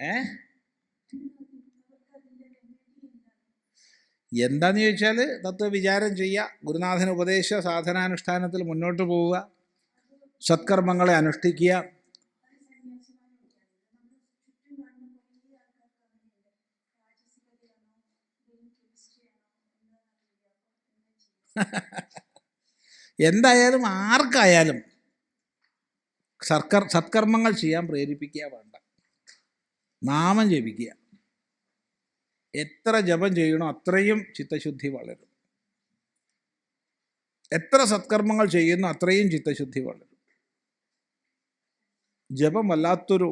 ഏ എന്താന്ന് ചോദിച്ചാൽ തത്വവിചാരം ചെയ്യുക, ഗുരുനാഥന ഉപദേശ സാധനാനുഷ്ഠാനത്തിൽ മുന്നോട്ട് പോവുക, സത്കർമ്മങ്ങളെ അനുഷ്ഠിക്കുക. എന്തായാലും ആർക്കായാലും സത്കർമ്മങ്ങൾ ചെയ്യാൻ പ്രേരിപ്പിക്കുക വേണ്ട. നാമം ജപിക്കുക. എത്ര ജപം ചെയ്യണോ അത്രയും ചിത്തശുദ്ധി വളരും. എത്ര സത്കർമ്മങ്ങൾ ചെയ്യുന്നു അത്രയും ചിത്തശുദ്ധി വളരും. ജപം വല്ലാത്തൊരു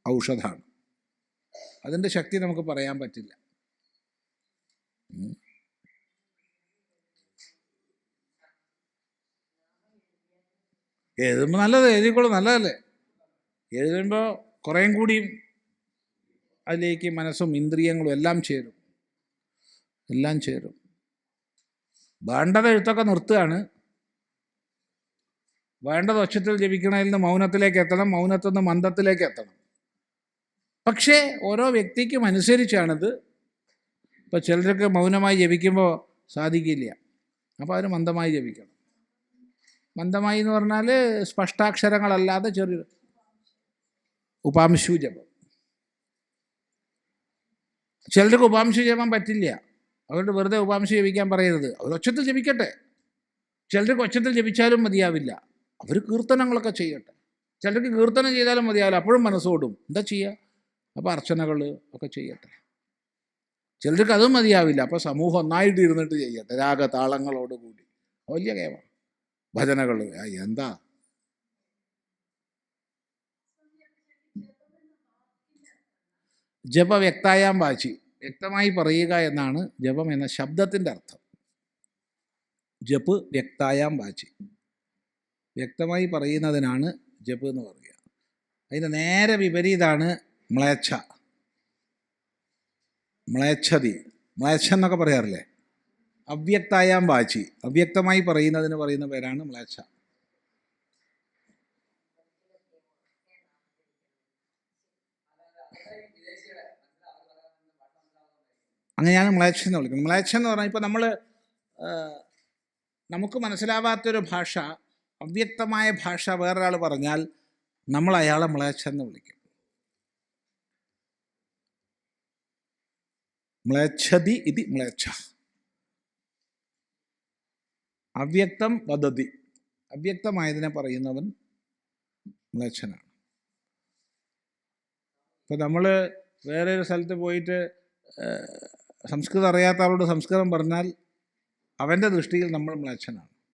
ഔഷധമാണ്. അതിൻ്റെ ശക്തി നമുക്ക് പറയാൻ പറ്റില്ല. എഴുതുമ്പോൾ നല്ലത്, എഴുതിക്കോളും, നല്ലതല്ലേ. എഴുതുമ്പോൾ കുറേയും കൂടിയും അതിലേക്ക് മനസ്സും ഇന്ദ്രിയങ്ങളും എല്ലാം ചേരും. വേണ്ടത് എഴുത്തൊക്കെ നിർത്തുകയാണ്. വേണ്ടത് ഒച്ചത്തിൽ ജപിക്കണതിൽ നിന്ന് മൗനത്തിലേക്ക് എത്തണം, മൗനത്തിൽ നിന്ന് മന്ദത്തിലേക്ക് എത്തണം. പക്ഷേ ഓരോ വ്യക്തിക്കും അനുസരിച്ചാണിത്. ഇപ്പോൾ ചിലർക്ക് മൗനമായി ജപിക്കുമ്പോൾ സാധിക്കില്ല, അപ്പോൾ അവർ മന്ദമായി ജപിക്കണം. മന്ദമായി എന്ന് പറഞ്ഞാൽ സ്പഷ്ടാക്ഷരങ്ങളല്ലാതെ ചെറിയ ഉപാംശു ജപം. ചിലർക്ക് ഉപാംശു ജപം പറ്റില്ല, അവരുടെ വെറുതെ ഉപാംശു ജപിക്കാൻ പറയരുത്. അവർ ഒച്ചത്തിൽ ജപിക്കട്ടെ. ചിലർക്ക് ഒച്ചത്തിൽ ജപിച്ചാലും മതിയാവില്ല, അവർ കീർത്തനങ്ങളൊക്കെ ചെയ്യട്ടെ. ചിലർക്ക് കീർത്തനം ചെയ്താലും മതിയാവില്ല, അപ്പോഴും മനസ്സോടും. എന്താ ചെയ്യുക? അപ്പോൾ അർച്ചനകൾ ഒക്കെ ചെയ്യട്ടെ. ചിലർക്ക് അതും മതിയാവില്ല, അപ്പോൾ സമൂഹം ഒന്നായിട്ട് ഇരുന്നിട്ട് ചെയ്യട്ടെ, രാഗതാളങ്ങളോടുകൂടി. വലിയ കേമാണ് ഭജനകൾ. എന്താ ജപ വ്യക്തായാം വാചി, വ്യക്തമായി പറയുക എന്നാണ് ജപം എന്ന ശബ്ദത്തിൻ്റെ അർത്ഥം. ജപ് വ്യക്തായാം വാചി, വ്യക്തമായി പറയുന്നതിനാണ് ജപ് എന്ന് പറയുക. അതിന് നേരെ വിപരീതമാണ് മ്ലേച്ഛ, മ്ലേച്ഛതി, മ്ലേച്ഛ എന്നൊക്കെ പറയാറില്ലേ. അവ്യക്തായാം വാചി, അവ്യക്തമായി പറയുന്നതിന് പറയുന്ന പേരാണ് മ്ലേച്ഛ. അങ്ങനെയാണ് മ്ലേച്ഛ എന്ന് വിളിക്കുന്നത്. മ്ലേച്ഛ എന്ന് പറഞ്ഞാൽ ഇപ്പോൾ നമുക്ക് മനസ്സിലാവാത്തൊരു ഭാഷ, അവ്യക്തമായ ഭാഷ വേറൊരാൾ പറഞ്ഞാൽ നമ്മൾ അയാളെ മ്ലേച്ഛ എന്ന് വിളിക്കും. മ്ലേച്ഛതി ഇത് മ്ലേച്ഛ. അവ്യക്തം വദതി, അവ്യക്തമായതിനെ പറയുന്നവൻ മ്ലേച്ഛനാണ്. ഇപ്പോൾ നമ്മൾ വേറൊരു സ്ഥലത്ത് പോയിട്ട് സംസ്കൃതം അറിയാത്ത ആളോട് സംസ്കൃതം പറഞ്ഞാൽ അവൻ്റെ ദൃഷ്ടിയിൽ നമ്മൾ മ്ലേച്ഛനാണ്.